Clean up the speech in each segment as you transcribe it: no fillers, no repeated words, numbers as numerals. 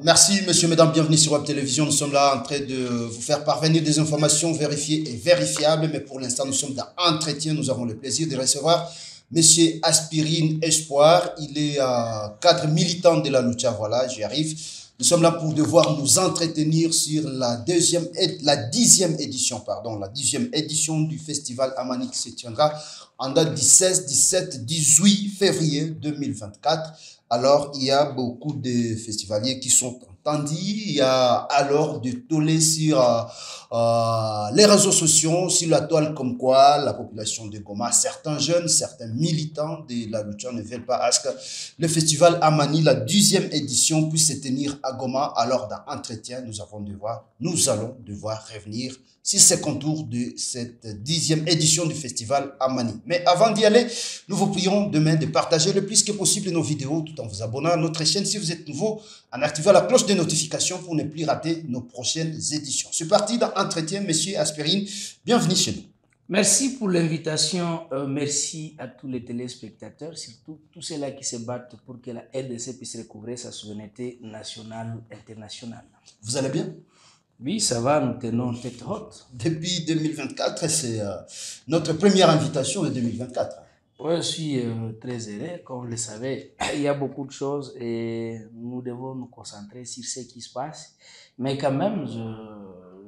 Merci, monsieur, mesdames, bienvenue sur Web Télévision. Nous sommes là en train de vous faire parvenir des informations vérifiées et vérifiables, mais pour l'instant, nous sommes dans Entretien. Nous avons le plaisir de recevoir monsieur Aspirine Espoir. Il est cadre militant de la lucha, voilà, j'y arrive. Nous sommes là pour devoir nous entretenir sur la 10e édition du festival Amani qui se tiendra en date du 16, 17, 18 février 2024. Alors, il y a beaucoup de festivaliers qui sont entendus. Il y a alors de tollé sur les réseaux sociaux, sur la toile, comme quoi la population de Goma, certains jeunes, certains militants de la lucha ne veulent pas à ce que le festival Amani, la 10e édition, puisse se tenir à Goma. Alors, dans Entretien, nous allons devoir revenir sur ces contours de cette 10e édition du festival Amani. Mais avant d'y aller, nous vous prions demain de partager le plus que possible nos vidéos tout en vous abonnant à notre chaîne si vous êtes nouveau, en activant la cloche de notification pour ne plus rater nos prochaines éditions. C'est parti dans Entretien, monsieur Aspirine. Bienvenue chez nous. Merci pour l'invitation. Merci à tous les téléspectateurs, surtout tous ceux-là qui se battent pour que la RDC puisse recouvrer sa souveraineté nationale ou internationale. Vous allez bien? Oui, ça va, nous tenons tête haute. Depuis 2024, c'est notre première invitation de 2024. Oui, je suis très heureux. Comme vous le savez, il y a beaucoup de choses et nous devons nous concentrer sur ce qui se passe. Mais quand même,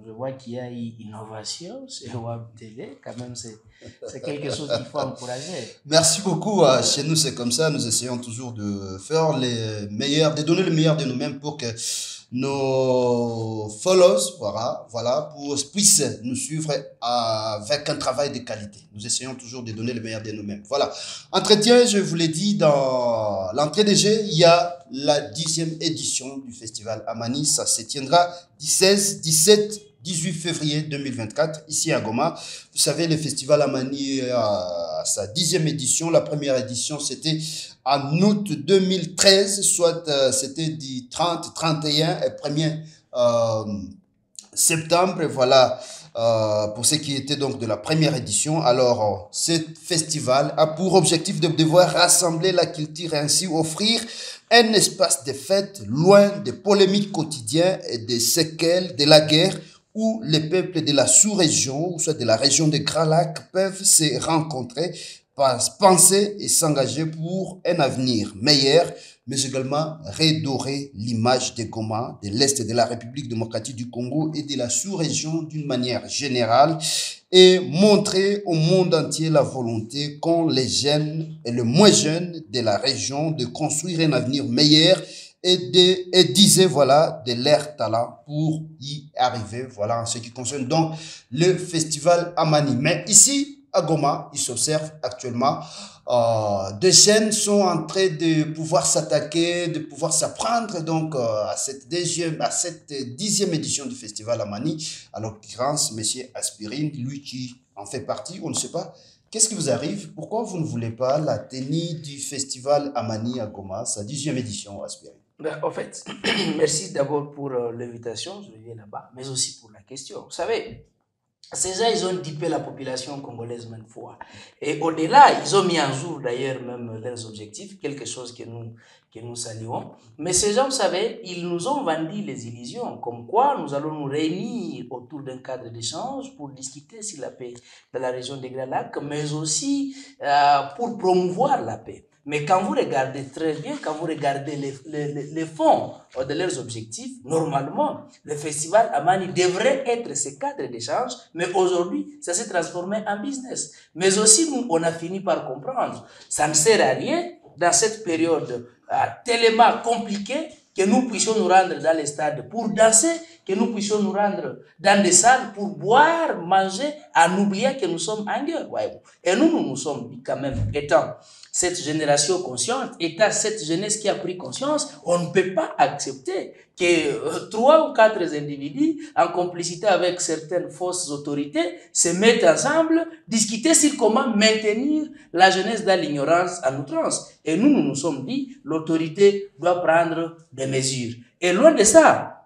je vois qu'il y a une innovation sur Web TV. Quand même, c'est quelque chose qu'il faut encourager. Merci beaucoup. Chez nous, c'est comme ça. Nous essayons toujours de faire les meilleurs, de donner le meilleur de nous-mêmes pour que nos followers, voilà, puissent nous suivre avec un travail de qualité. Nous essayons toujours de donner le meilleur de nous-mêmes. Voilà. Entretien, je vous l'ai dit, dans l'entrée des jeux, il y a la 10e édition du festival Amani. Ça se tiendra du 16, 17, 18 février 2024, ici à Goma. Vous savez, le festival Amani a sa 10e édition. La première édition, c'était en août 2013, soit c'était du 30, 31 et 1er septembre. Et voilà, pour ce qui était donc de la première édition. Alors, ce festival a pour objectif de devoir rassembler la culture et ainsi offrir un espace de fête loin des polémiques quotidiennes et des séquelles de la guerre, où les peuples de la sous-région, ou soit de la région de Grand Lac, peuvent se rencontrer, penser et s'engager pour un avenir meilleur, mais également redorer l'image de Goma, de l'Est de la République démocratique du Congo et de la sous-région d'une manière générale, et montrer au monde entier la volonté qu'ont les jeunes et les moins jeunes de la région de construire un avenir meilleur et disait, voilà, de leur talent pour y arriver. Voilà, en ce qui concerne donc le festival Amani. Mais ici, à Goma, il s'observe actuellement, des chaînes sont en train de pouvoir s'attaquer, de pouvoir s'apprendre donc à cette 10e édition du festival Amani. À l'occurrence, monsieur Aspirine, lui qui en fait partie, on ne sait pas. Qu'est-ce qui vous arrive? Pourquoi vous ne voulez pas la tenue du festival Amani à Goma, sa 10e édition, Aspirine? En fait, merci d'abord pour l'invitation, je viens là-bas, mais aussi pour la question. Vous savez, ces gens, ils ont dupé la population congolaise maintes fois. Et au-delà, ils ont mis en jour d'ailleurs même leurs objectifs, quelque chose que nous saluons. Mais ces gens, vous savez, ils nous ont vendu les illusions, comme quoi nous allons nous réunir autour d'un cadre d'échange pour discuter sur la paix dans la région des Grands Lacs, mais aussi pour promouvoir la paix. Mais quand vous regardez très bien, quand vous regardez les fonds de leurs objectifs, normalement, le festival Amani devrait être ce cadre d'échange, mais aujourd'hui, ça s'est transformé en business. Mais aussi, nous, on a fini par comprendre, ça ne sert à rien dans cette période tellement compliquée que nous puissions nous rendre dans les stades pour danser, que nous puissions nous rendre dans des salles pour boire, manger, en oubliant que nous sommes en guerre. Et nous sommes quand même, étant cette génération consciente, étant cette jeunesse qui a pris conscience, on ne peut pas accepter que 3 ou 4 individus, en complicité avec certaines fausses autorités, se mettent ensemble, discuter sur comment maintenir la jeunesse dans l'ignorance en outrance. Et nous nous sommes dit, l'autorité doit prendre des mesures. Et loin de ça,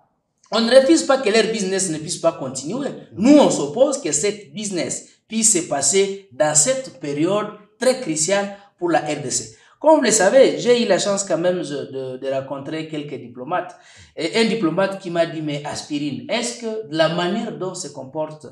on ne refuse pas que leur business ne puisse pas continuer. Nous, on s'oppose que cette business puisse se passer dans cette période très cruciale pour la RDC. Comme vous le savez, j'ai eu la chance quand même de rencontrer quelques diplomates. Et un diplomate qui m'a dit, mais Aspirine, est-ce que la manière dont se comporte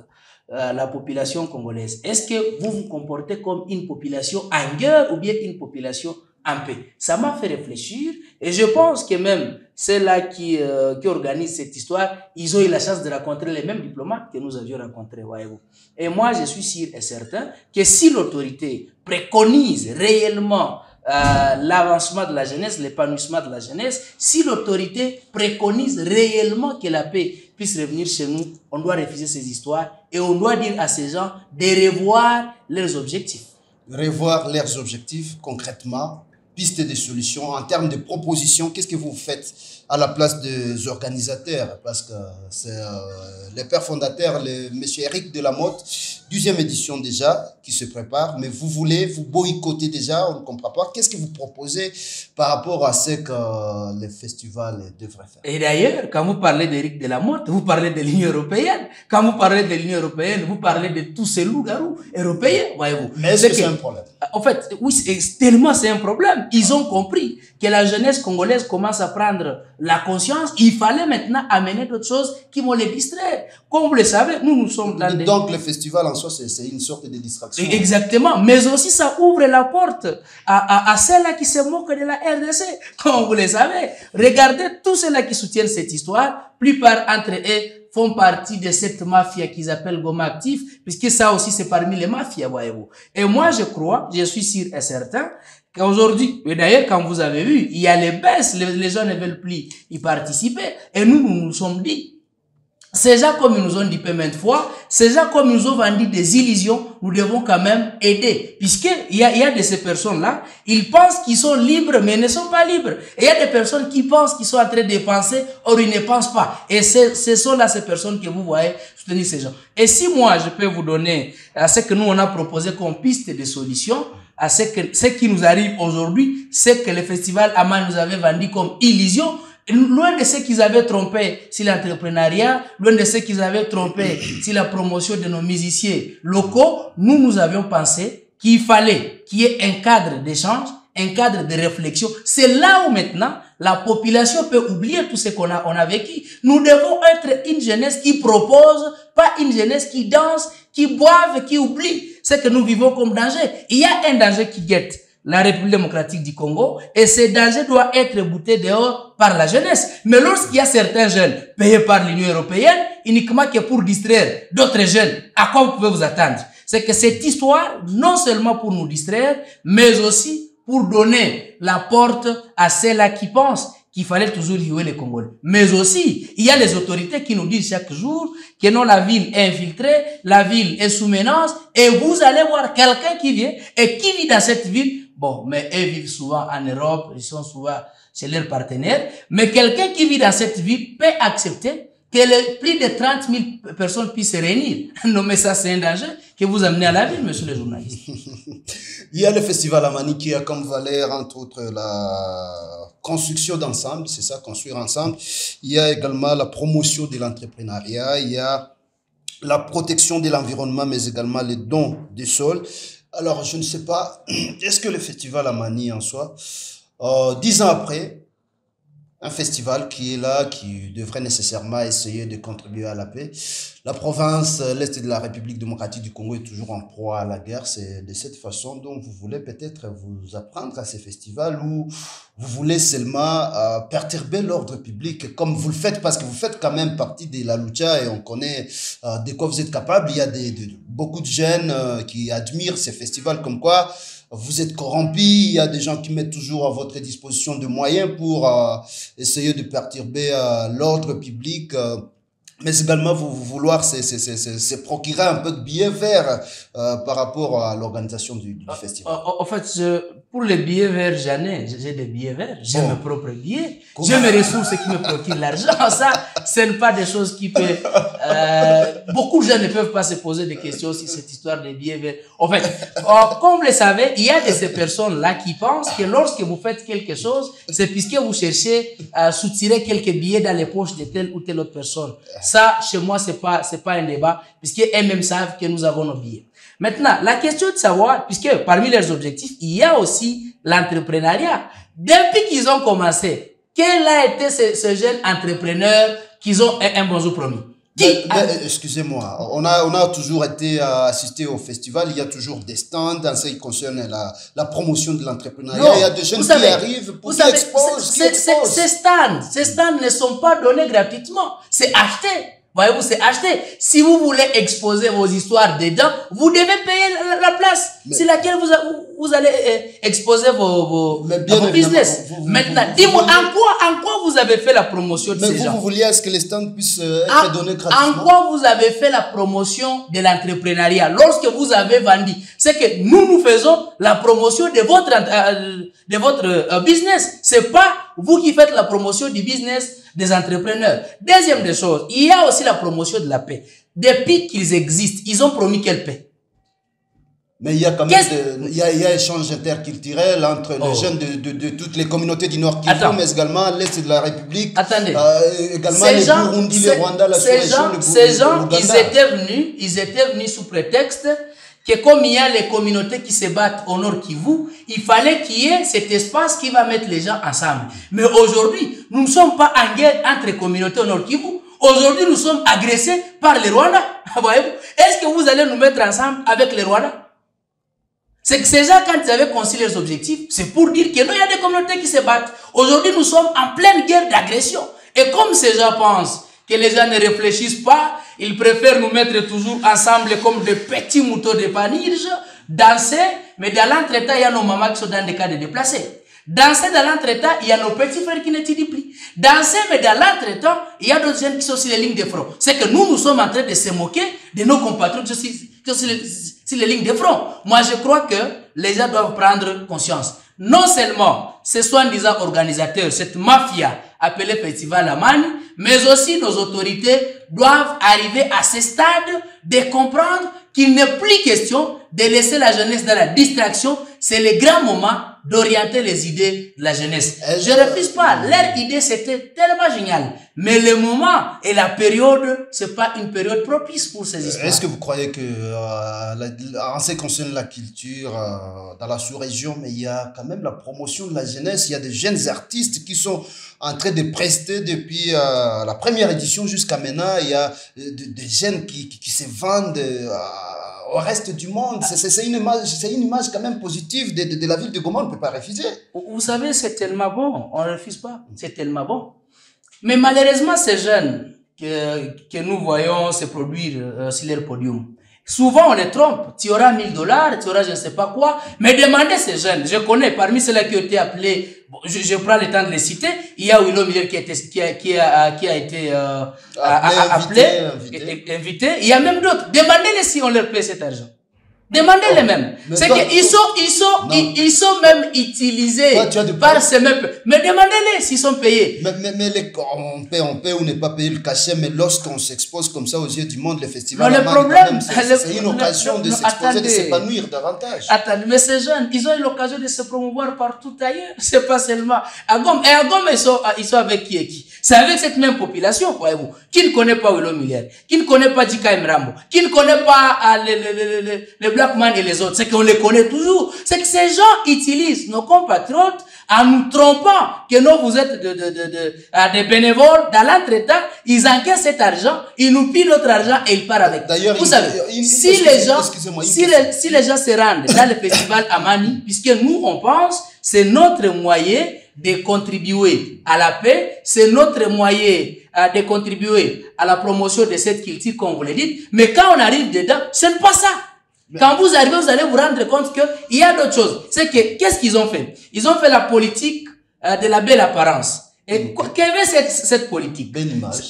la population congolaise, est-ce que vous vous comportez comme une population en guerre ou bien une population en paix? Ça m'a fait réfléchir et je pense que même ceux-là qui organisent cette histoire, ils ont eu la chance de rencontrer les mêmes diplomates que nous avions rencontrés, voyez-vous. Et moi, je suis sûr et certain que si l'autorité préconise réellement l'avancement de la jeunesse, l'épanouissement de la jeunesse, si l'autorité préconise réellement que la paix puisse revenir chez nous, on doit refuser ces histoires et on doit dire à ces gens de revoir leurs objectifs. Revoir leurs objectifs concrètement, pistes de solutions, en termes de propositions, qu'est-ce que vous faites à la place des organisateurs? Parce que c'est les pères fondateurs, M. Eric Delamotte, 12e édition déjà, qui se prépare, mais vous voulez vous boycotter déjà, on ne comprend pas. Qu'est-ce que vous proposez par rapport à ce que les festivals devraient faire? Et d'ailleurs, quand vous parlez d'Éric Delamotte, vous parlez de l'Union européenne. Quand vous parlez de l'Union européenne, vous parlez de tous ces loups-garous européens, voyez-vous. Mais est-ce que c'est un problème? En fait, oui, tellement c'est un problème. Ils ont compris que la jeunesse congolaise commence à prendre la conscience. Il fallait maintenant amener d'autres choses qui vont les distraire. Comme vous le savez, nous sommes dans des... Donc, le festival en soi, c'est une sorte de distraction. Exactement. Mais aussi, ça ouvre la porte à ceux-là qui se moquent de la RDC. Comme vous le savez. Regardez tous ceux-là qui soutiennent cette histoire. Plupart entre eux font partie de cette mafia qu'ils appellent Goma Actif, puisque ça aussi c'est parmi les mafias, voyez-vous. Et moi je crois, je suis sûr et certain, qu'aujourd'hui, et d'ailleurs quand vous avez vu, il y a les baisses, les gens ne veulent plus y participer, et nous nous sommes dit, ces gens, comme ils nous ont dit maintes fois, ces gens, comme ils nous ont vendu des illusions, nous devons quand même aider. Puisqu'il y a de ces personnes-là, ils pensent qu'ils sont libres, mais ils ne sont pas libres. Et il y a des personnes qui pensent qu'ils sont en train de penser, or ils ne pensent pas. Et ce sont là ces personnes que vous voyez soutenir ces gens. Et si moi, je peux vous donner à ce que nous, on a proposé comme piste de solution, à ce qui nous arrive aujourd'hui, c'est que le festival Aman nous avait vendu comme illusion. Loin de ceux qu'ils avaient trompé sur l'entrepreneuriat, loin de ceux qu'ils avaient trompé sur la promotion de nos musiciens locaux, nous avions pensé qu'il fallait qu'il y ait un cadre d'échange, un cadre de réflexion. C'est là où maintenant la population peut oublier tout ce qu'on a vécu. Nous devons être une jeunesse qui propose, pas une jeunesse qui danse, qui boive, qui oublie ce que nous vivons comme danger. Il y a un danger qui guette la République démocratique du Congo, et ce danger doit être bouté dehors par la jeunesse. Mais lorsqu'il y a certains jeunes payés par l'Union européenne, uniquement que pour distraire d'autres jeunes, à quoi vous pouvez vous attendre? C'est que cette histoire, non seulement pour nous distraire, mais aussi pour donner la porte à ceux-là qui pensent qu'il fallait toujours jouer les Congolais. Mais aussi, il y a les autorités qui nous disent chaque jour que non, la ville est infiltrée, la ville est sous menace, et vous allez voir quelqu'un qui vient et qui vit dans cette ville. Bon, mais eux vivent souvent en Europe, ils sont souvent chez leurs partenaires, mais quelqu'un qui vit dans cette ville peut accepter que plus de 30 000 personnes puissent se réunir. Non, mais ça, c'est un danger que vous amenez à la ville, monsieur le journaliste. Il y a le festival Amani qui a comme valeur, entre autres, la construction d'ensemble, c'est ça, construire ensemble. Il y a également la promotion de l'entrepreneuriat, il y a la protection de l'environnement, mais également les dons des sols. Alors, je ne sais pas, est-ce que le festival Amani en soi, 10 ans après, un festival qui est là, qui devrait nécessairement essayer de contribuer à la paix. La province, l'Est de la République démocratique du Congo est toujours en proie à la guerre. C'est de cette façon dont vous voulez peut-être vous apprendre à ces festivals où vous voulez seulement perturber l'ordre public, comme vous le faites, parce que vous faites quand même partie de la lucha et on connaît de quoi vous êtes capable. Il y a beaucoup de jeunes qui admirent ces festivals comme quoi vous êtes corrompus, il y a des gens qui mettent toujours à votre disposition des moyens pour essayer de perturber l'ordre public, mais également vous vouloir se procurer un peu de billets verts par rapport à l'organisation du festival. En fait, pour les billets verts, j'ai des billets verts, j'ai mes propres billets, j'ai mes ressources qui me procurent l'argent. Ça, ce n'est pas des choses qui peuvent... beaucoup de gens ne peuvent pas se poser des questions sur cette histoire des billets verts. En fait, comme vous le savez, il y a de ces personnes-là qui pensent que lorsque vous faites quelque chose, c'est puisque vous cherchez à soutirer quelques billets dans les poches de telle ou telle autre personne. Ça, chez moi, c'est pas un débat, puisque eux-mêmes savent que nous avons nos billets. Maintenant, la question est de savoir, puisque parmi leurs objectifs, il y a aussi l'entrepreneuriat. Depuis qu'ils ont commencé, quel a été ce jeune entrepreneur qu'ils ont un bon jour promis? Excusez-moi, on a toujours été assisté au festival, il y a toujours des stands en ce qui concerne la promotion de l'entrepreneuriat. Il y a des jeunes qui arrivent pour qui exposent. Ces stands ne sont pas donnés gratuitement, c'est acheté. Voyez-vous, c'est acheté. Si vous voulez exposer vos histoires dedans, vous devez payer la place sur laquelle vous allez exposer vos business. Maintenant, dis-moi, en quoi vous avez fait la promotion de ces gens? Mais vous vouliez est-ce que les stands puissent être donnés gratuitement? En quoi vous avez fait la promotion de l'entrepreneuriat lorsque vous avez vendu? C'est que nous faisons la promotion de votre business. C'est pas vous qui faites la promotion du business des entrepreneurs. Deuxième des choses, il y a aussi la promotion de la paix. Depuis qu'ils existent, ils ont promis quelle paix? Mais il y a quand même il y a échange interculturel entre les jeunes de toutes les communautés du Nord Kivu, mais également l'Est de la République. Attendez. Également les Burundi, les Rwanda, la sous-région, ces gens, ils étaient venus sous prétexte que comme il y a les communautés qui se battent au Nord Kivu, il fallait qu'il y ait cet espace qui va mettre les gens ensemble. Mais aujourd'hui, nous ne sommes pas en guerre entre communautés au Nord Kivu. Aujourd'hui, nous sommes agressés par les Rwandais. Voyez-vous? Est-ce que vous allez nous mettre ensemble avec les Rwandais? C'est que ces gens, quand ils avaient conçu leurs objectifs, c'est pour dire que non, il y a des communautés qui se battent. Aujourd'hui, nous sommes en pleine guerre d'agression. Et comme ces gens pensent que les gens ne réfléchissent pas, ils préfèrent nous mettre toujours ensemble comme des petits moutons de panurge, danser, mais dans l'entretemps, il y a nos mamans qui sont dans des cas de déplacés. Danser dans l'entretemps, il y a nos petits frères qui n'étudient plus. Danser, mais dans l'entretemps, il y a d'autres jeunes qui sont sur les lignes de front. C'est que nous sommes en train de se moquer de nos compatriotes qui sont sur les lignes de front. Moi, je crois que les gens doivent prendre conscience. Non seulement ces soi-disant organisateurs, cette mafia appelée Festival Amani, mais aussi nos autorités doivent arriver à ce stade de comprendre qu'il n'est plus question de laisser la jeunesse dans la distraction. C'est le grand moment d'orienter les idées de la jeunesse. Je ne refuse pas. Leur idée, c'était tellement génial. Mais le moment et la période, c'est pas une période propice pour ces histoires. Est-ce que vous croyez que, en ce qui concerne la culture, dans la sous-région, mais il y a quand même la promotion de la jeunesse, il y a des jeunes artistes qui sont en train de prester depuis la première édition jusqu'à maintenant, il y a des jeunes qui se vendent au reste du monde. C'est une image quand même positive de la ville de Goma, on ne peut pas refuser. Vous savez, c'est tellement bon, on ne refuse pas, c'est tellement bon. Mais malheureusement, ces jeunes que nous voyons se produire sur leur podium, souvent on les trompe. Tu auras $1000, tu auras je ne sais pas quoi. Mais demandez ces jeunes, je connais parmi ceux-là qui ont été appelés, je prends le temps de les citer, il y a Willow Miller qui a été invité. Il y a même d'autres. Demandez-les si on leur paie cet argent. Demandez-les mêmes. C'est qu'ils sont même utilisés par ces mêmes. Mais demandez-les s'ils sont payés. Mais on paie ou n'est pas payé le cachet, mais lorsqu'on s'expose comme ça aux yeux du monde, les festivals, le problème, c'est une occasion de s'exposer, de s'épanouir davantage. Attendez, mais ces jeunes, ils ont eu l'occasion de se promouvoir partout ailleurs. C'est pas seulement à Goma. Et à Goma, ils sont avec qui? C'est avec cette même population, voyez-vous, qui ne connaît pas Willow Miller, qui ne connaît pas Dika Mrambo, qui ne connaît pas les Blackman et les autres. C'est qu'on les connaît toujours. C'est que ces gens utilisent nos compatriotes en nous trompant que non, vous êtes des bénévoles. Dans l'entretemps, ils encaissent cet argent, ils nous pillent notre argent et ils partent avec. D'ailleurs, vous savez, si les gens se rendent dans le festival Amani, puisque nous, on pense, c'est notre moyen de contribuer à la paix, c'est notre moyen de contribuer à la promotion de cette culture, comme vous le dites. Mais quand on arrive dedans, ce n'est pas ça. Quand vous arrivez, vous allez vous rendre compte qu'il y a d'autres choses. C'est que, qu'est-ce qu'ils ont fait? Ils ont fait la politique de la belle apparence. Et quelle est cette politique? Belle image.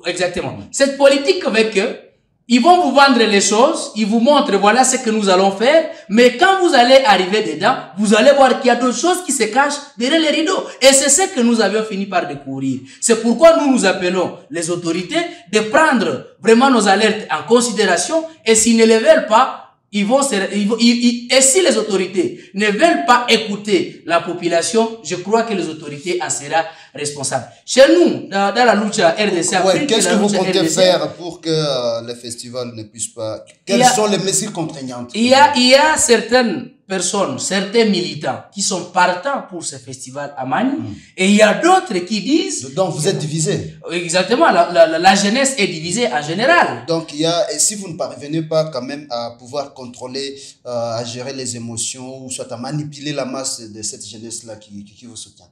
Exactement. Cette politique avec que ils vont vous vendre les choses, ils vous montrent voilà ce que nous allons faire, mais quand vous allez arriver dedans, vous allez voir qu'il y a d'autres choses qui se cachent derrière les rideaux. Et c'est ce que nous avions fini par découvrir. C'est pourquoi nous appelons les autorités de prendre vraiment nos alertes en considération, et s'ils ne les veulent pas, et si les autorités ne veulent pas écouter la population, je crois que les autorités en seront responsables. Chez nous, dans la lucha RDC Afrique, qu'est-ce que vous comptez faire pour que les festivals ne puissent pas? Quelles sont les mesures contraignantes? Il y a certaines personnes, certains militants qui sont partants pour ce festival à Mani, et il y a d'autres qui disent... Donc vous êtes divisés. Exactement, la jeunesse est divisée en général. Donc il y a, et si vous ne parvenez pas quand même à pouvoir contrôler, à gérer les émotions, ou soit à manipuler la masse de cette jeunesse-là qui vous soutient.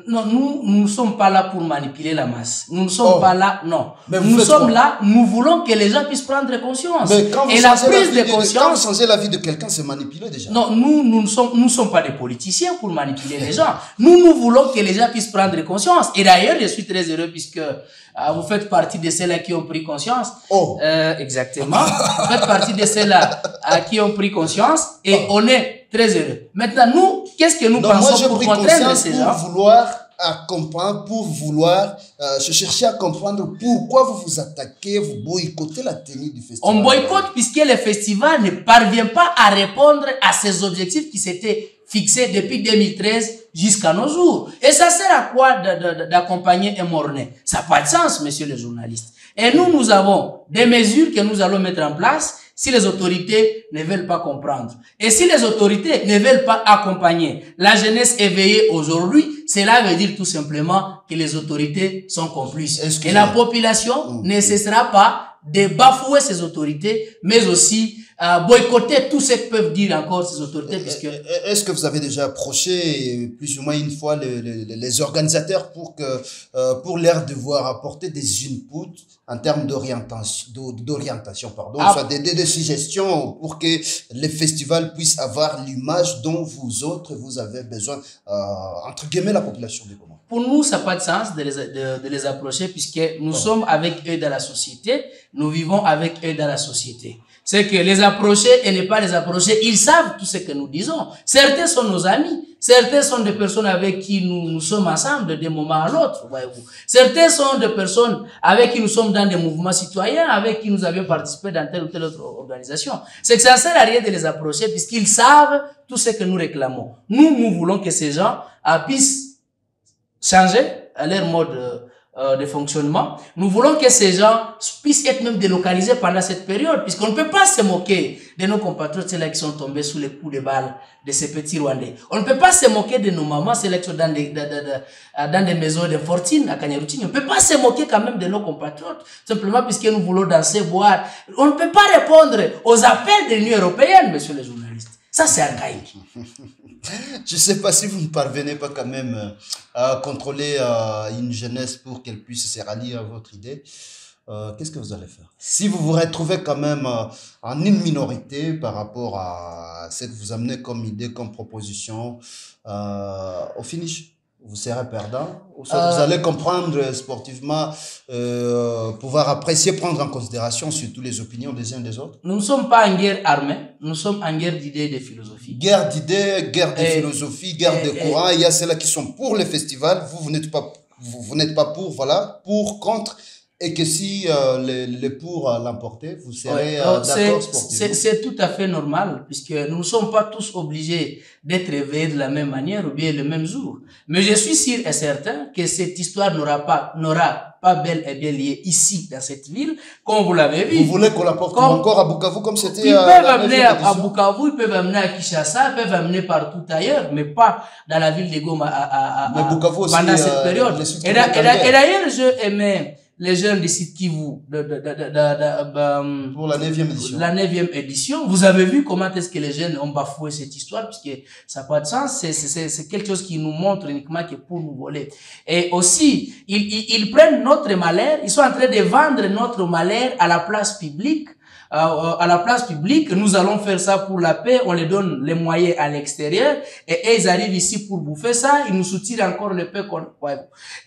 Non, nous ne sommes pas là pour manipuler la masse. Nous ne sommes pas là, non. Mais nous sommes là, nous voulons que les gens puissent prendre conscience. Mais quand vous et la prise de conscience... Quand vous changez la vie de quelqu'un, c'est manipuler déjà. Non, nous ne sommes pas des politiciens pour manipuler les gens. Nous voulons que les gens puissent prendre conscience. Et d'ailleurs, je suis très heureux puisque vous faites partie de ceux-là qui ont pris conscience. Exactement. Vous faites partie de ceux-là qui ont pris conscience et on est très heureux. Maintenant, nous, qu'est-ce que nous pensons pour contraindre ces gens? Pour vouloir se chercher à comprendre pourquoi vous vous attaquez, vous boycottez la tenue du festival. On boycotte puisque le festival ne parvient pas à répondre à ses objectifs qui s'étaient fixés depuis 2013 jusqu'à nos jours. Et ça sert à quoi d'accompagner un Mornais? Ça n'a pas de sens, messieurs les journalistes. Et nous avons des mesures que nous allons mettre en place si les autorités ne veulent pas comprendre. Et si les autorités ne veulent pas accompagner la jeunesse éveillée aujourd'hui, cela veut dire tout simplement que les autorités sont complices. Et la population ne cessera pas de bafouer ces autorités, mais aussi boycotter tout ce que peuvent dire encore ces autorités. Puisque... Est-ce que vous avez déjà approché plus ou moins une fois les organisateurs pour leur devoir apporter des inputs en termes d'orientation, soit des suggestions pour que les festivals puissent avoir l'image dont vous avez besoin, entre guillemets, la population du moment? Pour nous, ça n'a pas de sens de les approcher puisque nous sommes avec eux dans la société, nous vivons avec eux dans la société. C'est que les approcher et ne pas les approcher, ils savent tout ce que nous disons. Certains sont nos amis, certains sont des personnes avec qui nous sommes ensemble d'un moment à l'autre, voyez-vous. Certains sont des personnes avec qui nous sommes dans des mouvements citoyens, avec qui nous avions participé dans telle ou telle autre organisation. C'est que ça ne sert à rien de les approcher puisqu'ils savent tout ce que nous réclamons. Nous voulons que ces gens puissent changer leur mode de fonctionnement. Nous voulons que ces gens puissent être même délocalisés pendant cette période, puisqu'on ne peut pas se moquer de nos compatriotes, ceux-là qui sont tombés sous les coups de balles de ces petits Rwandais. On ne peut pas se moquer de nos mamans, ceux-là qui sont dans des maisons de fortune à Kanyaruchini. On ne peut pas se moquer quand même de nos compatriotes, simplement puisque nous voulons danser, boire. On ne peut pas répondre aux appels de l'Union européenne, messieurs les journalistes. Ça, c'est archaïque. Je ne sais pas si vous ne parvenez pas quand même à contrôler une jeunesse pour qu'elle puisse se rallier à votre idée. Qu'est-ce que vous allez faire? Si vous vous retrouvez quand même en une minorité par rapport à ce que vous amenez comme idée, comme proposition, au finish, vous serez perdant, ou soit vous allez comprendre sportivement, pouvoir apprécier, prendre en considération surtout les opinions des uns des autres? Nous ne sommes pas en guerre armée, nous sommes en guerre d'idées et de philosophie. Guerre d'idées, guerre de philosophie, guerre de courant. Il y a ceux-là qui sont pour le festival, vous n'êtes pas pour, voilà, pour, contre. Et que si les pour l'emporter, vous serez d'accord sportivement. C'est tout à fait normal, puisque nous ne sommes pas tous obligés d'être éveillés de la même manière ou bien le même jour. Mais je suis sûr et certain que cette histoire n'aura pas bel et bien lié ici, dans cette ville, comme vous l'avez vu. Vous voulez qu'on la porte encore à Bukavu comme c'était Ils peuvent amener à Bukavu, ils peuvent amener à Kinshasa, ils peuvent amener partout ailleurs, mais pas dans la ville de Goma pendant cette période. Et d'ailleurs, je aimais les jeunes du site Kivu pour la 9e édition. La 9e édition. Vous avez vu comment est-ce que les jeunes ont bafoué cette histoire, puisque ça n'a pas de sens. C'est quelque chose qui nous montre uniquement que pour nous voler. Et aussi, ils prennent notre malheur, ils sont en train de vendre notre malheur à la place publique. À la place publique, nous allons faire ça pour la paix, on les donne les moyens à l'extérieur, et ils arrivent ici pour bouffer ça, ils nous soutirent encore le paix.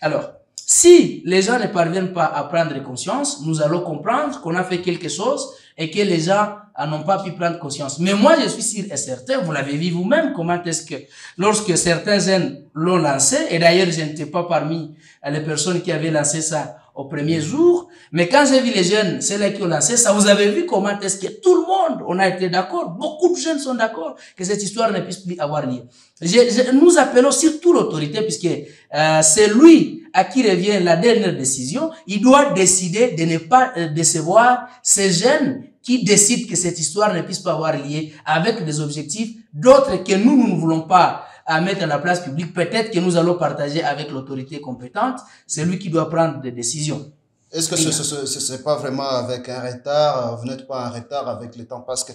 Alors, si les gens ne parviennent pas à prendre conscience, nous allons comprendre qu'on a fait quelque chose et que les gens n'ont pas pu prendre conscience. Mais moi, je suis sûr et certain, vous l'avez vu vous-même, comment est-ce que lorsque certains jeunes l'ont lancé, et d'ailleurs, je n'étais pas parmi les personnes qui avaient lancé ça au premier jour, mais quand j'ai vu les jeunes, ceux-là qui ont lancé ça, vous avez vu comment est-ce que tout le monde, on a été d'accord, beaucoup de jeunes sont d'accord que cette histoire ne puisse plus avoir lieu. Nous appelons surtout l'autorité, puisque c'est lui à qui revient la dernière décision, il doit décider de ne pas décevoir ces jeunes qui décident que cette histoire ne puisse pas avoir lié avec des objectifs d'autres que nous ne voulons pas à mettre à la place publique. Peut-être que nous allons partager avec l'autorité compétente. C'est lui qui doit prendre des décisions. Est-ce que ce n'est pas vraiment avec un retard? Vous n'êtes pas en retard avec le temps parce que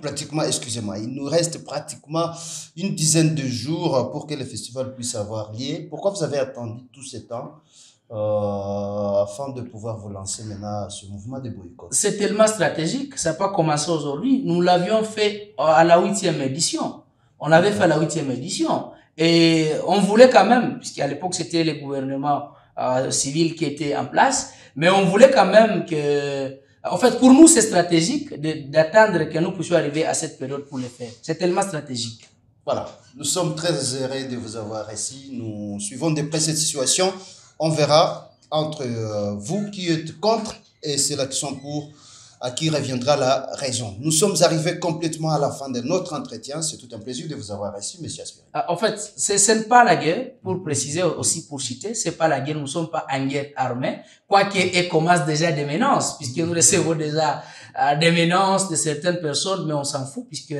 pratiquement, excusez-moi, il nous reste pratiquement une dizaine de jours pour que le festival puisse avoir lieu. Pourquoi vous avez attendu tout ce temps afin de pouvoir vous lancer maintenant ce mouvement de boycott? C'est tellement stratégique, ça n'a pas commencé aujourd'hui. Nous l'avions fait à la 8e édition. On avait fait la 8e édition. Et on voulait quand même, puisqu'à l'époque c'était le gouvernement civil qui était en place, mais on voulait quand même que... En fait, pour nous, c'est stratégique d'attendre que nous puissions arriver à cette période pour le faire. C'est tellement stratégique. Voilà, nous sommes très heureux de vous avoir ici. Nous suivons de près cette situation. On verra entre vous qui êtes contre et ceux-là qui sont pour, à qui reviendra la raison. Nous sommes arrivés complètement à la fin de notre entretien. C'est tout un plaisir de vous avoir ici, M. Aspiri. En fait, ce n'est pas la guerre, pour préciser aussi, pour citer, c'est pas la guerre, nous ne sommes pas en guerre armée, quoique elle commence déjà des menaces, puisque nous recevons déjà des menaces de certaines personnes, mais on s'en fout, puisque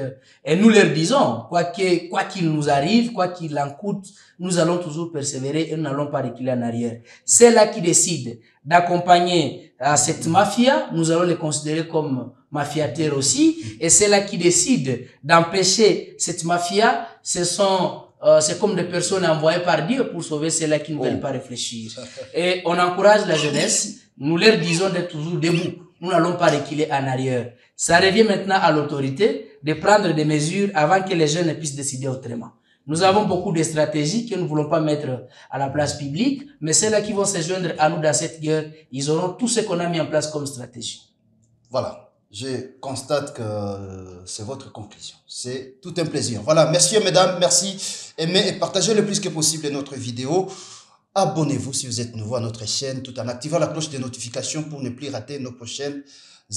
et nous leur disons, quoi qu'il nous arrive, quoi qu'il en coûte, nous allons toujours persévérer et nous n'allons pas reculer en arrière. C'est là qui décide d'accompagner cette mafia, nous allons les considérer comme mafiataires aussi, et c'est là qui décide d'empêcher cette mafia, c'est comme des personnes envoyées par Dieu pour sauver ceux-là qui ne veulent pas réfléchir. Et on encourage la jeunesse, nous leur disons d'être toujours debout. Nous n'allons pas reculer en arrière. Ça revient maintenant à l'autorité de prendre des mesures avant que les jeunes ne puissent décider autrement. Nous avons beaucoup de stratégies que nous ne voulons pas mettre à la place publique, mais ceux-là qui vont se joindre à nous dans cette guerre, ils auront tout ce qu'on a mis en place comme stratégie. Voilà. Je constate que c'est votre conclusion. C'est tout un plaisir. Voilà, messieurs, mesdames, merci. Aimez et partagez le plus que possible notre vidéo. Abonnez-vous si vous êtes nouveau à notre chaîne tout en activant la cloche de notification pour ne plus rater nos prochaines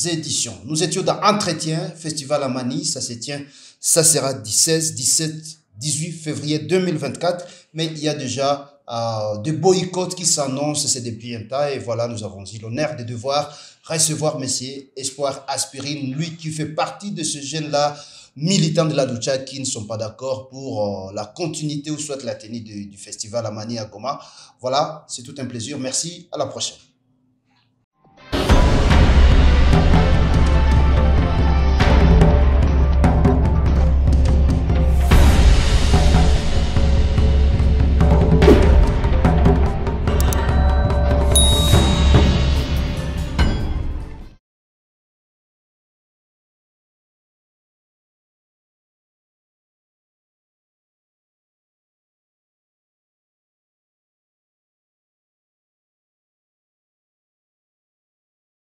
éditions. Nous étions dans Entretien, Festival à Mani. Ça sera 16, 17, 18 février 2024. Mais il y a déjà des boycotts qui s'annoncent, c'est depuis un temps. Et voilà, nous avons eu l'honneur de devoir recevoir M. Espoir Aspirine, lui qui fait partie de ce jeune-là, militants de la Lucha qui ne sont pas d'accord pour la continuité ou soit la tenue du festival à Mani à Goma. Voilà, c'est tout un plaisir. Merci, à la prochaine.